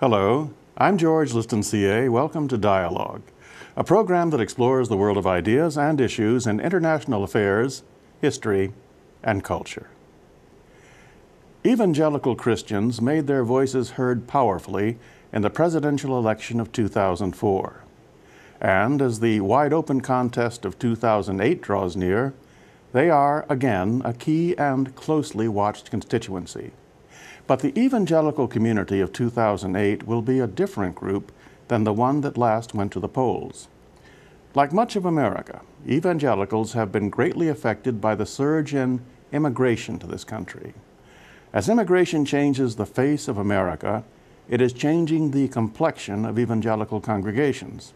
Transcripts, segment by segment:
Hello, I'm George Liston, CA. Welcome to Dialogue, a program that explores the world of ideas and issues in international affairs, history, and culture. Evangelical Christians made their voices heard powerfully in the presidential election of 2004. And as the wide-open contest of 2008 draws near, they are, again, a key and closely watched constituency. But the evangelical community of 2008 will be a different group than the one that last went to the polls. Like much of America, evangelicals have been greatly affected by the surge in immigration to this country. As immigration changes the face of America, it is changing the complexion of evangelical congregations,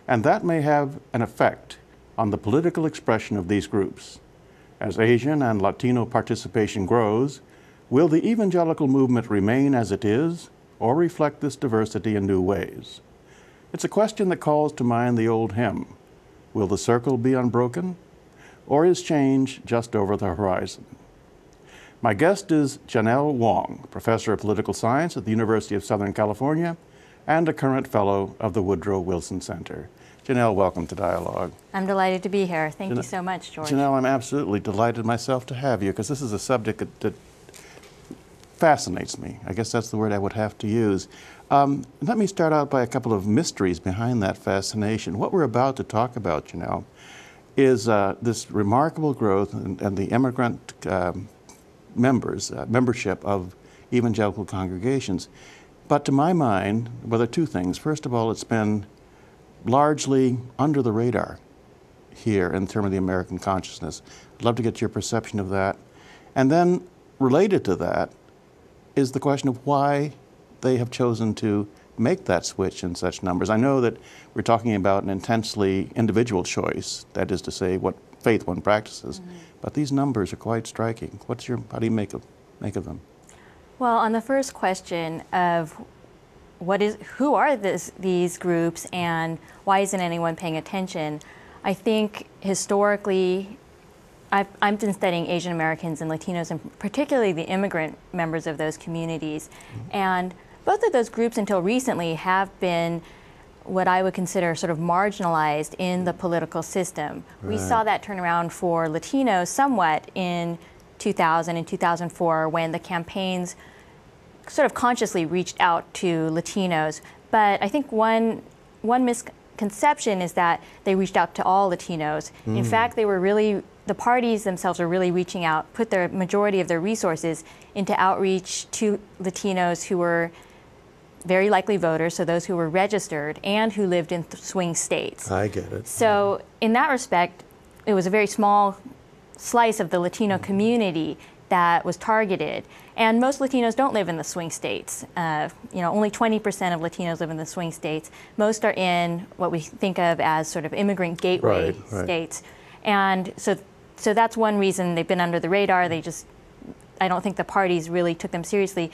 and that may have an effect on the political expression of these groups. As Asian and Latino participation grows, will the evangelical movement remain as it is, or reflect this diversity in new ways? It's a question that calls to mind the old hymn, "Will the circle be unbroken, or is change just over the horizon?" My guest is Janelle Wong, professor of political science at the University of Southern California and a current fellow of the Woodrow Wilson Center. Janelle, welcome to Dialogue. I'm delighted to be here. Thank you so much, George. Janelle, I'm absolutely delighted myself to have you, because this is a subject that fascinates me. I guess that's the word I would have to use. Let me start out by a couple of mysteries behind that fascination. What we're about to talk about, Janelle, is this remarkable growth and the immigrant membership of evangelical congregations. But to my mind, well, there are two things. First of all, it's been largely under the radar here in terms of the American consciousness. I'd love to get your perception of that. And then related to that is the question of why they have chosen to make that switch in such numbers. I know that we're talking about an intensely individual choice, that is to say, what faith one practices, but these numbers are quite striking. How do you make of them? Well, on the first question of who are these groups and why isn't anyone paying attention, I think historically, I've been studying Asian Americans and Latinos, and particularly the immigrant members of those communities. And both of those groups until recently have been what I would consider sort of marginalized in the political system. Right. We saw that turn around for Latinos somewhat in 2000 and 2004 when the campaigns sort of consciously reached out to Latinos. But I think one misconception is that they reached out to all Latinos. In fact, the parties themselves are really reaching out, put their majority of their resources into outreach to Latinos who were very likely voters, so those who were registered and who lived in swing states. I get it. So in that respect, it was a very small slice of the Latino community that was targeted. And most Latinos don't live in the swing states. Only 20% of Latinos live in the swing states. Most are in what we think of as sort of immigrant gateway states. And so that's one reason they've been under the radar. I don't think the parties really took them seriously.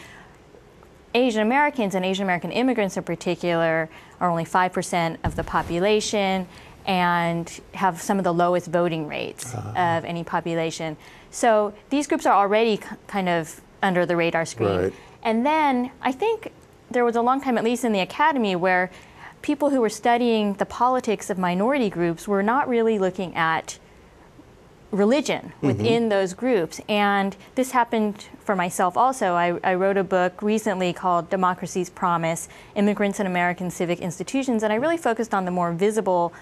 Asian Americans and Asian American immigrants in particular are only 5% of the population and have some of the lowest voting rates of any population. So these groups are already kind of under the radar screen. Right. And then I think there was a long time, at least in the academy, where people who were studying the politics of minority groups were not really looking at religion within those groups. And this happened for myself also. I wrote a book recently called Democracy's Promise, Immigrants in American Civic Institutions, and I really focused on the more visible,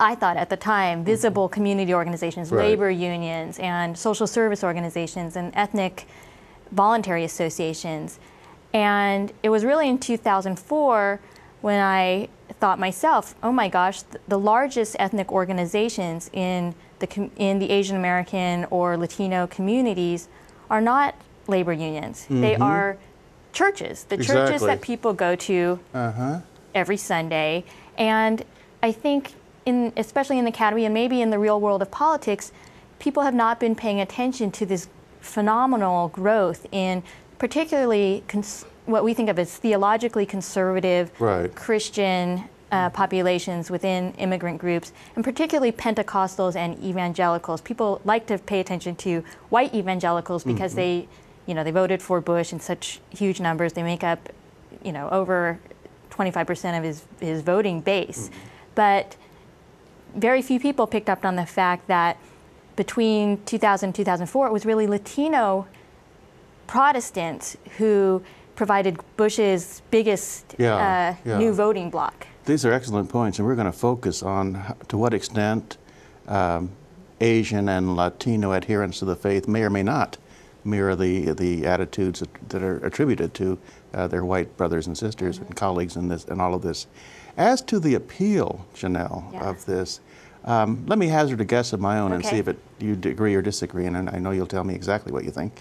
I thought at the time, visible community organizations, labor unions and social service organizations and ethnic voluntary associations. And it was really in 2004 when I thought myself, oh my gosh, the largest ethnic organizations in the Asian American or Latino communities are not labor unions. They are churches, the churches that people go to every Sunday. And I think, especially in the academy and maybe in the real world of politics, people have not been paying attention to this phenomenal growth in particularly what we think of as theologically conservative Christian populations within immigrant groups, and particularly Pentecostals and evangelicals. People like to pay attention to white evangelicals because they voted for Bush in such huge numbers. They make up over 25% of his voting base. But very few people picked up on the fact that between 2000 and 2004, it was really Latino Protestants who provided Bush's biggest new voting bloc. These are excellent points, and we're going to focus on to what extent Asian and Latino adherence to the faith may or may not mirror the attitudes that are attributed to their white brothers and sisters and colleagues in this and all of this. As to the appeal, Janelle, of this, let me hazard a guess of my own and see if you agree or disagree, and I know you'll tell me exactly what you think.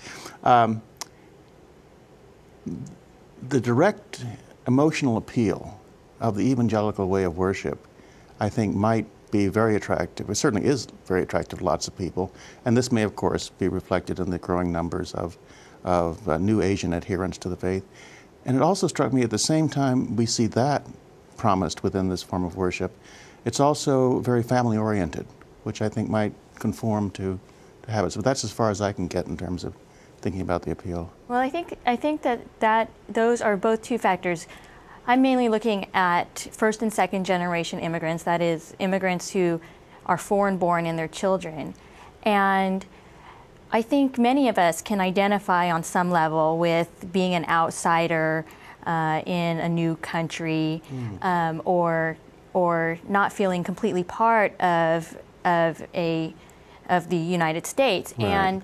The direct emotional appeal of the evangelical way of worship, I think, might be very attractive. It certainly is very attractive to lots of people, and this may, of course, be reflected in the growing numbers of new Asian adherents to the faith. And it also struck me at the same time we see that promised within this form of worship, it's also very family-oriented, which I think might conform to habits. But that's as far as I can get in terms of thinking about the appeal. Well, I think that those are both two factors. I'm mainly looking at first and second generation immigrants, that is, immigrants who are foreign-born and their children. And I think many of us can identify on some level with being an outsider in a new country, or not feeling completely part of the United States. Right. And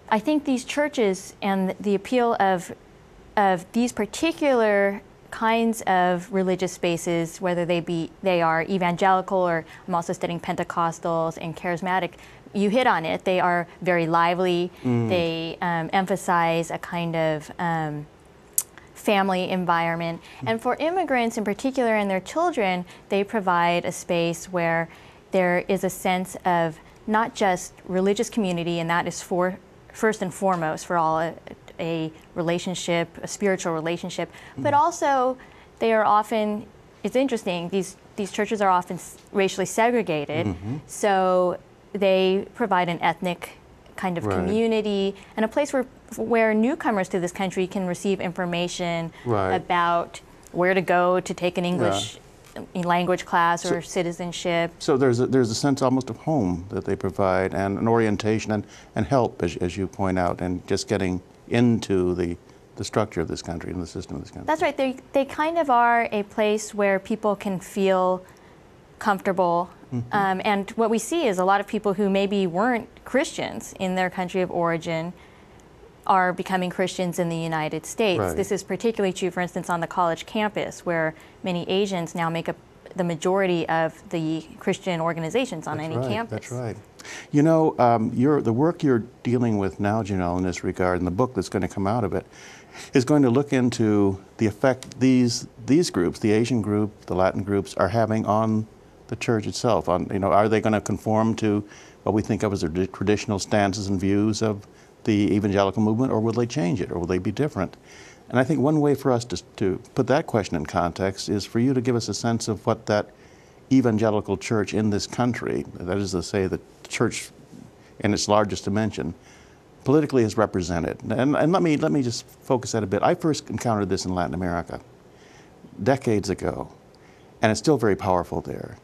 I think these churches and the appeal of these particular kinds of religious spaces, whether they are evangelical, or I'm also studying Pentecostals and charismatic, you hit on it. They are very lively. They emphasize a kind of family environment. And for immigrants in particular and their children, they provide a space where there is a sense of not just religious community, and that is first and foremost for all a relationship, a spiritual relationship, but also they are often, it's interesting, these churches are often racially segregated, so they provide an ethnic kind of community and a place where newcomers to this country can receive information about where to go to take an English language class or citizenship. So there's a sense almost of home that they provide, and an orientation and help, as you point out, and just getting into the structure of this country and the system of this country. That's right. They kind of are a place where people can feel comfortable. And what we see is a lot of people who maybe weren't Christians in their country of origin are becoming Christians in the United States. Right. This is particularly true, for instance, on the college campus, where many Asians now make up the majority of the Christian organizations on any campus. That's right. You know, the work you're dealing with now, Janelle, in this regard, and the book that's going to come out of it, is going to look into the effect these groups, the Asian group, the Latin groups, are having on the church itself. Are they going to conform to what we think of as the traditional stances and views of the evangelical movement, or will they change it, or will they be different? And I think one way for us to put that question in context is for you to give us a sense of what that evangelical church in this country, that is to say the church in its largest dimension, politically is represented. And let me just focus that a bit. I first encountered this in Latin America decades ago, and it's still very powerful there.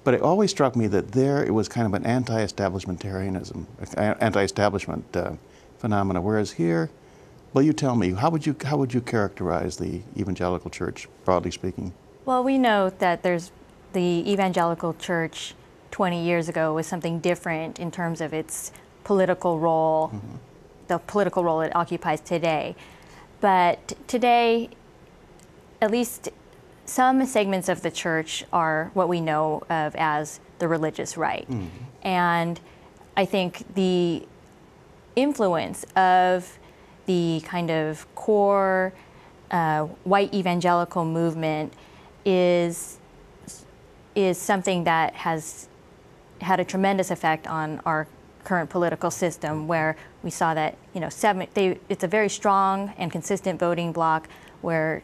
But it always struck me that there it was kind of an anti-establishmentarianism, anti-establishment phenomena, whereas here, well, you tell me, how would you characterize the evangelical church, broadly speaking? Well, we know that the evangelical church 20 years ago was something different in terms of its political role, the political role it occupies today. But today, at least some segments of the church are what we know of as the religious right. And I think the influence of the kind of core white evangelical movement is something that has had a tremendous effect on our current political system, where we saw that it's a very strong and consistent voting bloc, where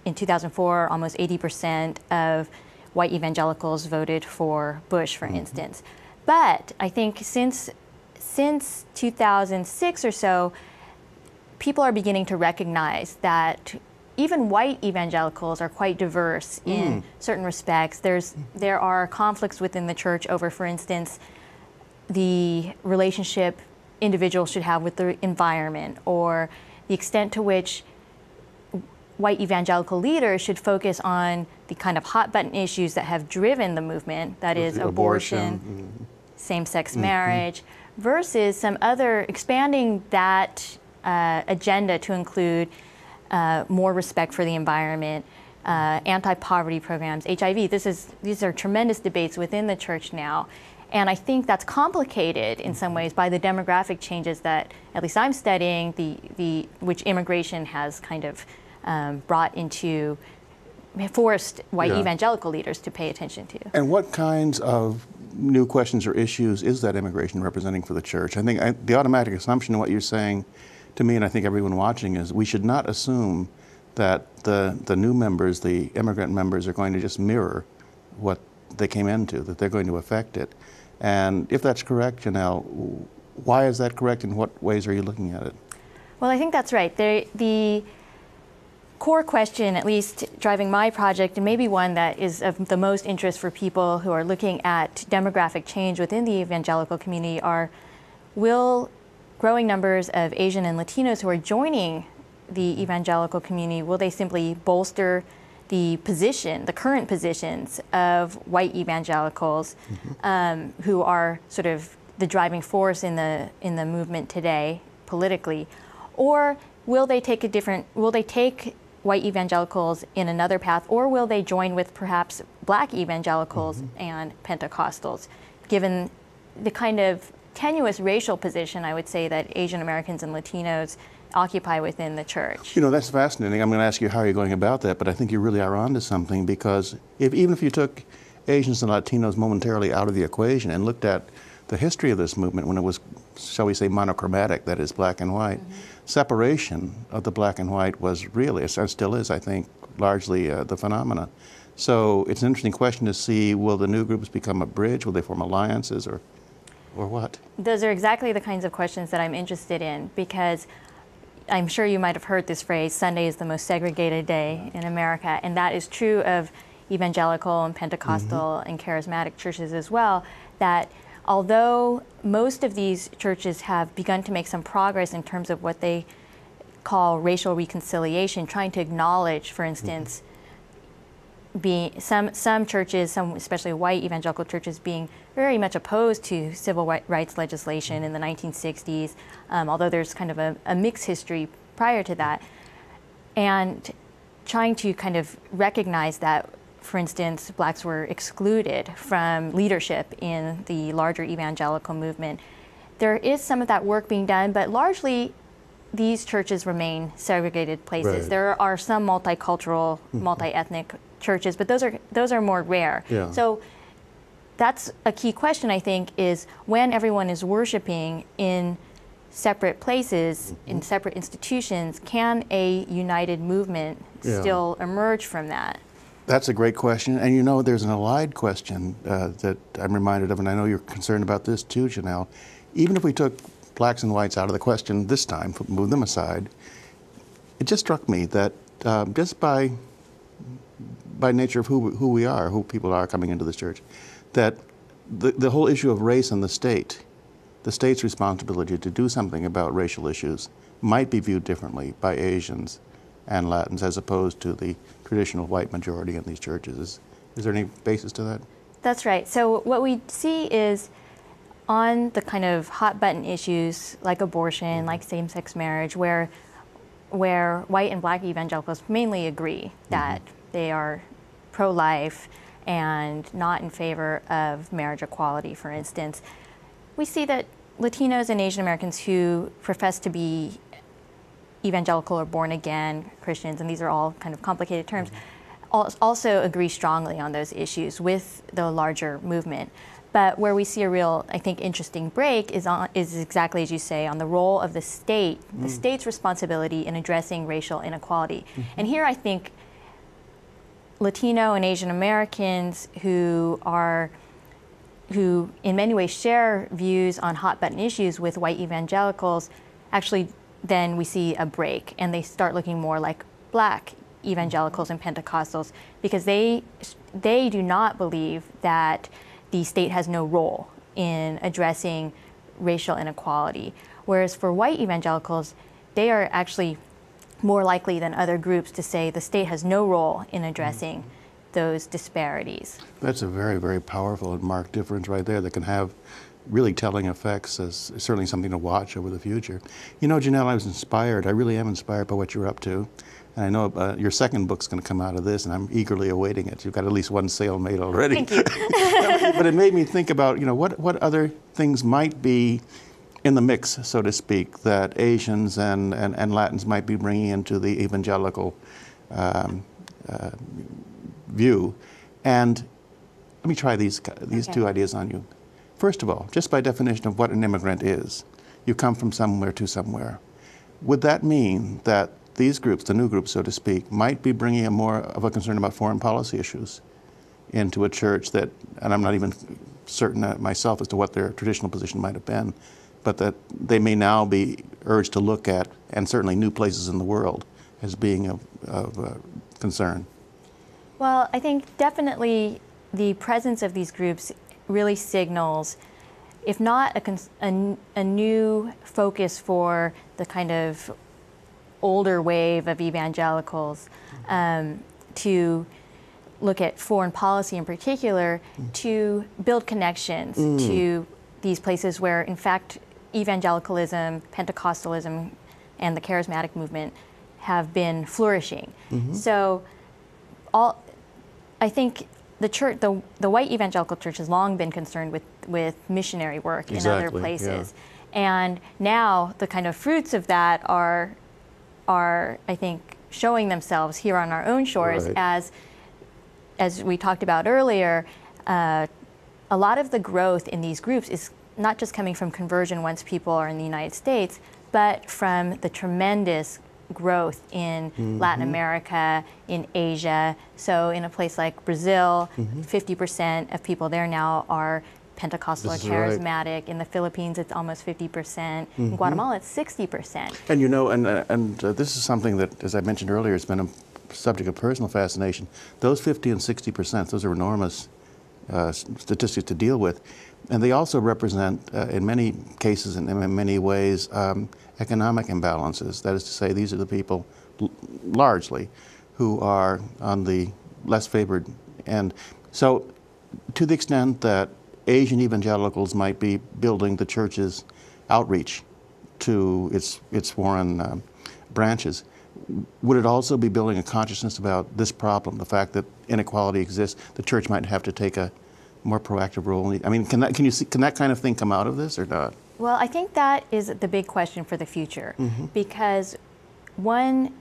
in 2004 almost 80% of white evangelicals voted for Bush, for instance. But I think since 2006 or so, people are beginning to recognize that even white evangelicals are quite diverse in certain respects. There are conflicts within the church over, for instance, the relationship individuals should have with the environment, or the extent to which white evangelical leaders should focus on the kind of hot button issues that have driven the movement, that is abortion, same-sex marriage, versus some other, expanding that agenda to include more respect for the environment, anti-poverty programs, HIV. These are tremendous debates within the church now. And I think that's complicated in some ways by the demographic changes that, at least I'm studying, which immigration has kind of forced white evangelical leaders to pay attention to. And what kinds of new questions or issues is that immigration representing for the church? I think the automatic assumption in what you're saying to me, and I think everyone watching, is we should not assume that the new members, the immigrant members, are going to just mirror what they came into, that they're going to affect it. And if that's correct, Janelle, why is that correct? In what ways are you looking at it? Well, I think that's right. The core question, at least driving my project, and maybe one that is of the most interest for people who are looking at demographic change within the evangelical community, are will growing numbers of Asian and Latinos who are joining the evangelical community, will they simply bolster the current positions of white evangelicals who are sort of the driving force in the movement today politically, or will they take white evangelicals in another path, or will they join with perhaps black evangelicals and Pentecostals, given the kind of tenuous racial position, I would say, that Asian Americans and Latinos occupy within the church? You know, that's fascinating. I'm going to ask you how you're going about that, but I think you really are onto something, because even if you took Asians and Latinos momentarily out of the equation and looked at the history of this movement when it was, shall we say, monochromatic, that is black and white, separation of the black and white was really, and still is, I think, largely the phenomena. So it's an interesting question to see, will the new groups become a bridge? Will they form alliances, or what? Those are exactly the kinds of questions that I'm interested in, because I'm sure you might have heard this phrase, Sunday is the most segregated day in America, and that is true of evangelical and Pentecostal and charismatic churches as well, that although most of these churches have begun to make some progress in terms of what they call racial reconciliation, trying to acknowledge, for instance, some churches, especially white evangelical churches, being very much opposed to civil rights legislation in the 1960s, although there's kind of a mixed history prior to that, and trying to kind of recognize that, for instance, blacks were excluded from leadership in the larger evangelical movement. There is some of that work being done, but largely these churches remain segregated places. Right. There are some multicultural, multi-ethnic churches, but those are more rare. Yeah. So that's a key question, I think, is when everyone is worshiping in separate places, in separate institutions, can a united movement still emerge from that? That's a great question. And you know, there's an allied question that I'm reminded of, and I know you're concerned about this too, Janelle. Even if we took blacks and whites out of the question this time, move them aside, it just struck me that just by nature of who we are, who people are coming into this church, that the whole issue of race and the state's responsibility to do something about racial issues might be viewed differently by Asians and Latins as opposed to the traditional white majority in these churches. Is there any basis to that? That's right. So what we see is on the kind of hot button issues like abortion, like same-sex marriage, where white and black evangelicals mainly agree that they are pro-life and not in favor of marriage equality, for instance. We see that Latinos and Asian Americans who profess to be evangelical or born again Christians, and these are all kind of complicated terms, also agree strongly on those issues with the larger movement. But where we see a real, I think, interesting break is exactly as you say, on the role of the state, the state's responsibility in addressing racial inequality. And here I think Latino and Asian Americans who in many ways share views on hot button issues with white evangelicals, actually then we see a break and they start looking more like black evangelicals and Pentecostals, because they do not believe that the state has no role in addressing racial inequality. Whereas for white evangelicals, they are actually more likely than other groups to say the state has no role in addressing those disparities. That's a very, very powerful and marked difference right there that can have really telling effects, as certainly something to watch over the future. You know, Janelle, I was inspired. I really am inspired by what you're up to. And I know your second book's going to come out of this, and I'm eagerly awaiting it. You've got at least one sale made already. Thank you. But it made me think about, you know, what other things might be in the mix, so to speak, that Asians and Latins might be bringing into the evangelical view. And let me try these two ideas on you. First of all, just by definition of what an immigrant is, you come from somewhere to somewhere. Would that mean that these groups, the new groups, so to speak, might be bringing more of a concern about foreign policy issues into a church that, and I'm not even certain myself as to what their traditional position might have been, but that they may now be urged to look at, and certainly new places in the world, as being of concern? Well, I think definitely the presence of these groups really signals, if not a new focus for the kind of older wave of evangelicals, to look at foreign policy in particular, to build connections to these places where, in fact, evangelicalism, Pentecostalism, and the charismatic movement have been flourishing. So I think the church, the white evangelical church, has long been concerned with missionary work in other places. And now the kind of fruits of that are, I think, showing themselves here on our own shores. As we talked about earlier, a lot of the growth in these groups is not just coming from conversion once people are in the United States, but from the tremendous growth in Latin America, in Asia. So in a place like Brazil, 50% of people there now are Pentecostal or charismatic. In the Philippines, it's almost 50%. In Guatemala, it's 60%. And you know, and this is something that, as I mentioned earlier, has been a subject of personal fascination. Those 50 and 60%, those are enormous statistics to deal with. And they also represent, in many cases and in many ways, economic imbalances. That is to say, these are the people, largely, who are on the less favored end. So, to the extent that Asian evangelicals might be building the church's outreach to its foreign branches, would it also be building a consciousness about this problem, the fact that inequality exists? The church might have to take a more proactive role. I mean, can that kind of thing come out of this or not? Well, I think that is the big question for the future, because one,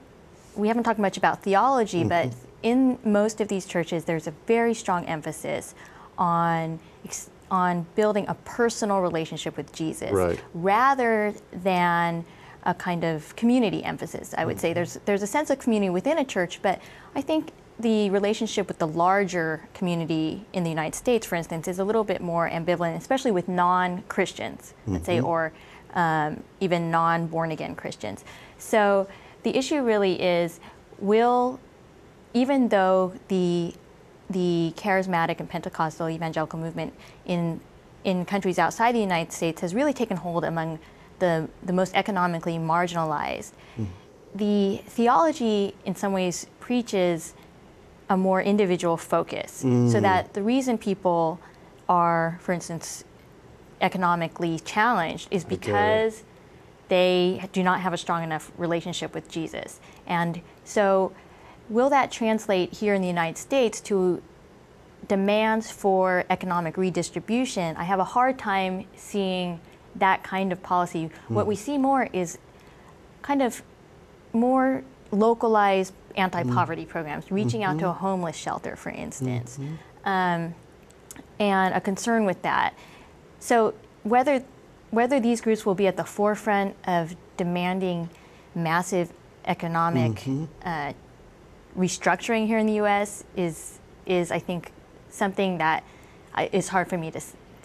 we haven't talked much about theology, but in most of these churches, there's a very strong emphasis on building a personal relationship with Jesus, rather than a kind of community emphasis. I would say there's a sense of community within a church, but I think the relationship with the larger community in the United States, for instance, is a little bit more ambivalent, especially with non-Christians, let's say, or even non-born-again Christians. So the issue really is, even though the charismatic and Pentecostal evangelical movement in countries outside the United States has really taken hold among the most economically marginalized, the theology in some ways preaches a more individual focus, so that the reason people are, for instance, economically challenged is because they do not have a strong enough relationship with Jesus. And so will that translate here in the United States to demands for economic redistribution? I have a hard time seeing that kind of policy. What we see more is kind of more localized anti-poverty programs, reaching out to a homeless shelter, for instance, and a concern with that. So whether these groups will be at the forefront of demanding massive economic restructuring here in the U.S. is I think, something that is hard for me to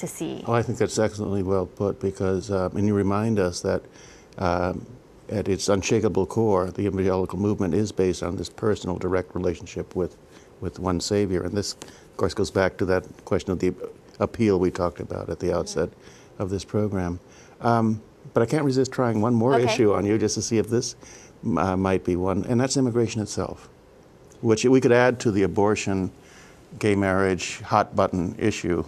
see. Oh, I think that's excellently well put, because and you remind us that at its unshakable core, the evangelical movement is based on this personal, direct relationship with one Savior. And this, of course, goes back to that question of the appeal we talked about at the outset of this program. But I can't resist trying one more issue on you just to see if this might be one, and that's immigration itself, which we could add to the abortion, gay marriage, hot button issue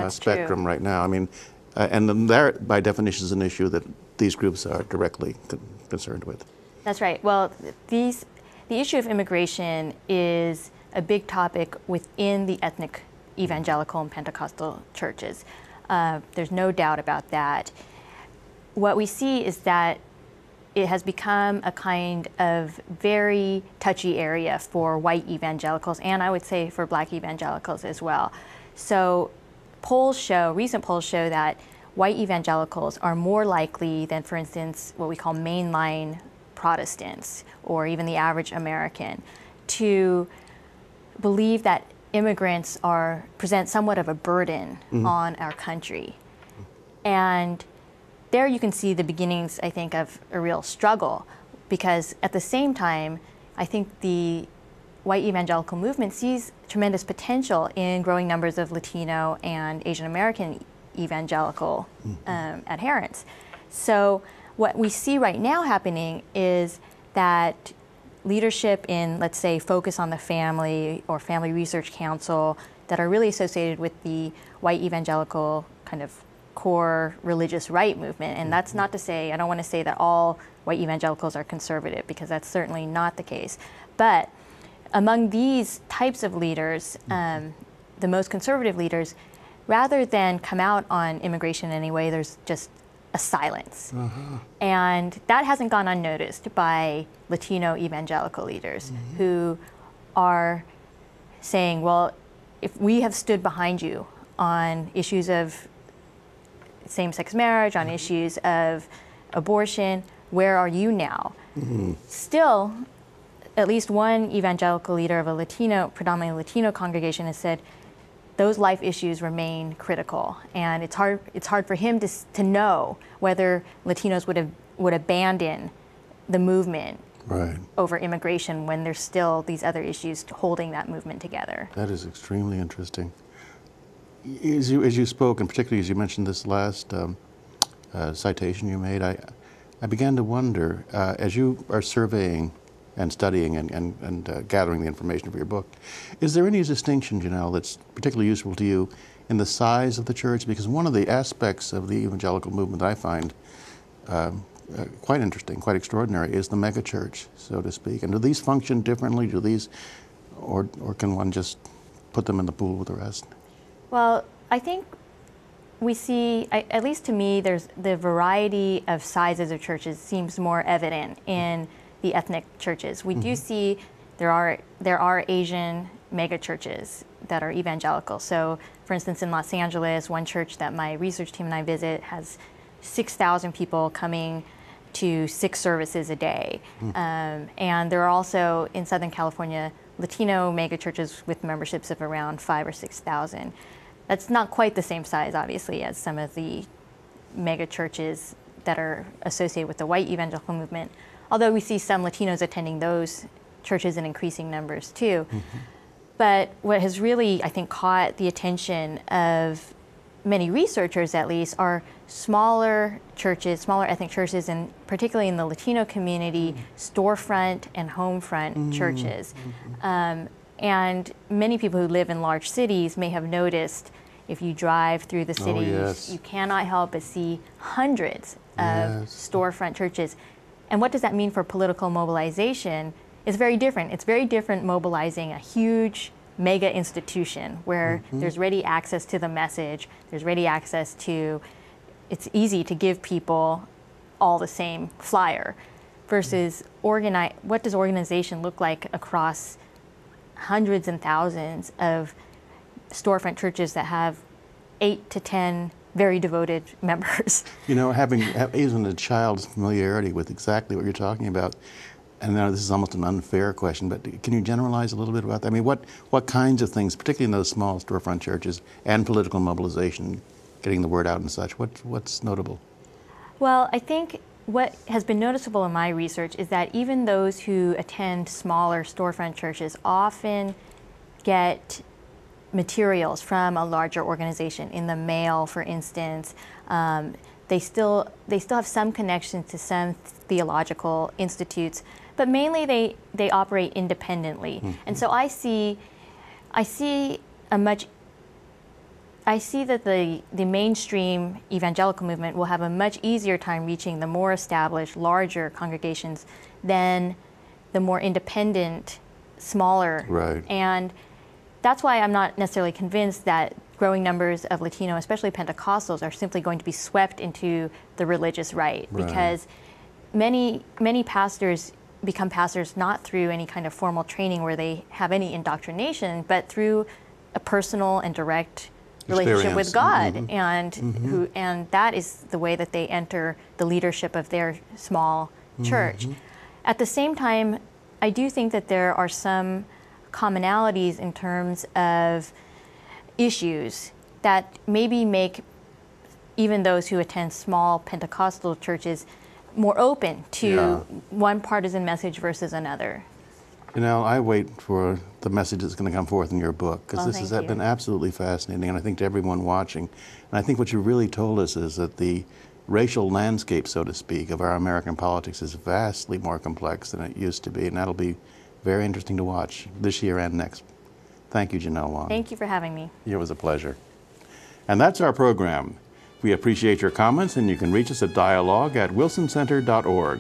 spectrum right now. I mean, and then that, by definition, is an issue that these groups are directly concerned with. That's right. Well, the issue of immigration is a big topic within the ethnic evangelical and Pentecostal churches. There's no doubt about that. What we see is that it has become a kind of very touchy area for white evangelicals, and I would say for black evangelicals as well. So recent polls show that white evangelicals are more likely than, for instance, what we call mainline Protestants, or even the average American, to believe that immigrants present somewhat of a burden on our country. And there you can see the beginnings, I think, of a real struggle, because at the same time, I think the white evangelical movement sees tremendous potential in growing numbers of Latino and Asian American evangelical adherents. So what we see right now happening is that leadership in, let's say, Focus on the Family or Family Research Council that are really associated with the white evangelical kind of core religious right movement. And that's not to say, I don't want to say that all white evangelicals are conservative, because that's certainly not the case. But among these types of leaders, the most conservative leaders, rather than come out on immigration in any way, there's just a silence. And that hasn't gone unnoticed by Latino evangelical leaders who are saying, well, if we have stood behind you on issues of same-sex marriage, on issues of abortion, where are you now? Still, at least one evangelical leader of a predominantly Latino congregation has said those life issues remain critical, and it's hard for him to know whether Latinos would abandon the movement over immigration when there's still these other issues holding that movement together. That is extremely interesting. As you spoke, and particularly as you mentioned this last citation you made, I began to wonder, as you are surveying and studying and gathering the information for your book, is there any distinction, Janelle, that's particularly useful to you in the size of the church? Because one of the aspects of the evangelical movement that I find quite interesting, quite extraordinary, is the megachurch, so to speak. And do these function differently? Do these, or can one just put them in the pool with the rest? Well, I think we see, at least to me, there's the variety of sizes of churches seems more evident in the ethnic churches. We do see there are Asian mega churches that are evangelical. So, for instance, in Los Angeles, one church that my research team and I visit has 6,000 people coming to 6 services a day. And there are also, in Southern California, Latino mega churches with memberships of around 5,000 or 6,000. That's not quite the same size, obviously, as some of the mega churches that are associated with the white evangelical movement, although we see some Latinos attending those churches in increasing numbers too. But what has really, I think, caught the attention of many researchers, at least, are smaller churches, smaller ethnic churches, and particularly in the Latino community, storefront and home front churches. And many people who live in large cities may have noticed, if you drive through the cities, you cannot help but see hundreds of storefront churches. And what does that mean for political mobilization? It's very different. It's very different mobilizing a huge mega institution where there's ready access to the message, there's ready access to, it's easy to give people all the same flyer, versus what does organization look like across hundreds and thousands of storefront churches that have 8 to 10 very devoted members. You know, having even a child's familiarity with exactly what you're talking about, and now this is almost an unfair question, but can you generalize a little bit about that? I mean, what kinds of things, particularly in those small storefront churches and political mobilization, getting the word out and such, what's notable? Well, I think what has been noticeable in my research is that even those who attend smaller storefront churches often get materials from a larger organization in the mail, for instance. They still have some connection to some theological institutes, but mainly they operate independently. Mm-hmm. And so I see that the mainstream evangelical movement will have a much easier time reaching the more established, larger congregations than the more independent, smaller. Right. And that's why I'm not necessarily convinced that growing numbers of Latino, especially Pentecostals, are simply going to be swept into the religious right. Because many pastors become pastors not through any kind of formal training where they have any indoctrination, but through a personal and direct relationship with God. Mm-hmm. and that is the way that they enter the leadership of their small church. Mm-hmm. At the same time, I do think that there are some commonalities in terms of issues that maybe make even those who attend small Pentecostal churches more open to one partisan message versus another. Janelle, I wait for the message that's going to come forth in your book, because this has been absolutely fascinating, and I think to everyone watching. And I think what you really told us is that the racial landscape, so to speak, of our American politics is vastly more complex than it used to be, and that'll be very interesting to watch this year and next. Thank you, Janelle Wong. Thank you for having me. It was a pleasure. And that's our program. We appreciate your comments, and you can reach us at dialogue@wilsoncenter.org.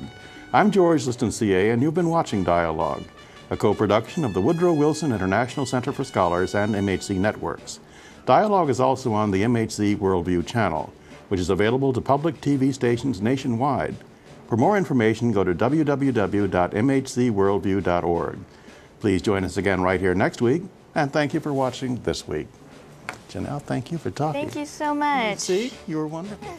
I'm George Liston, CA, and you've been watching Dialogue, a co-production of the Woodrow Wilson International Center for Scholars and MHC Networks. Dialogue is also on the MHC Worldview channel, which is available to public TV stations nationwide. For more information, go to www.mhcworldview.org. Please join us again right here next week, and thank you for watching this week. Janelle, thank you for talking. Thank you so much. See, you were wonderful.